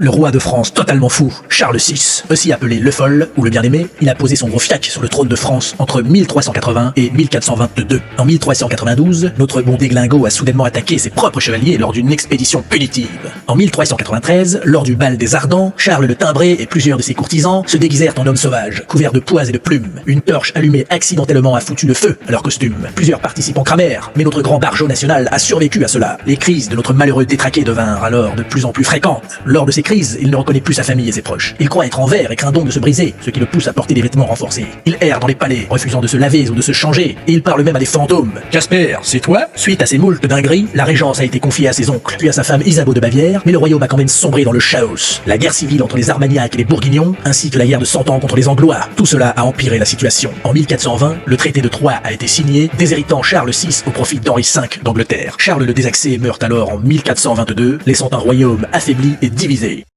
Le roi de France totalement fou, Charles VI, aussi appelé le Foll ou le Bien-Aimé, il a posé son gros fiac sur le trône de France entre 1380 et 1422. En 1392, notre bon déglingo a soudainement attaqué ses propres chevaliers lors d'une expédition punitive. En 1393, lors du bal des Ardents, Charles le Timbré et plusieurs de ses courtisans se déguisèrent en hommes sauvages, couverts de pois et de plumes. Une torche allumée accidentellement a foutu le feu à leur costume. Plusieurs participants cramèrent, mais notre grand barjot national a survécu à cela. Les crises de notre malheureux détraqué devinrent alors de plus en plus fréquentes. Lors de ces crises, il ne reconnaît plus sa famille et ses proches. Il croit être en verre et craint donc de se briser, ce qui le pousse à porter des vêtements renforcés. Il erre dans les palais, refusant de se laver ou de se changer, et il parle même à des fantômes. Casper, c'est toi? Suite à ces moultes dingueries, la régence a été confiée à ses oncles, puis à sa femme Isabeau de Bavière, mais le royaume a quand même sombré dans le chaos. La guerre civile entre les Armagnacs et les Bourguignons, ainsi que la guerre de 100 ans contre les Anglois, tout cela a empiré la situation. En 1420, le traité de Troyes a été signé, déshéritant Charles VI au profit d'Henri V d'Angleterre. Charles le Désaxé meurt alors en 1422, laissant un royaume affaibli et divisé.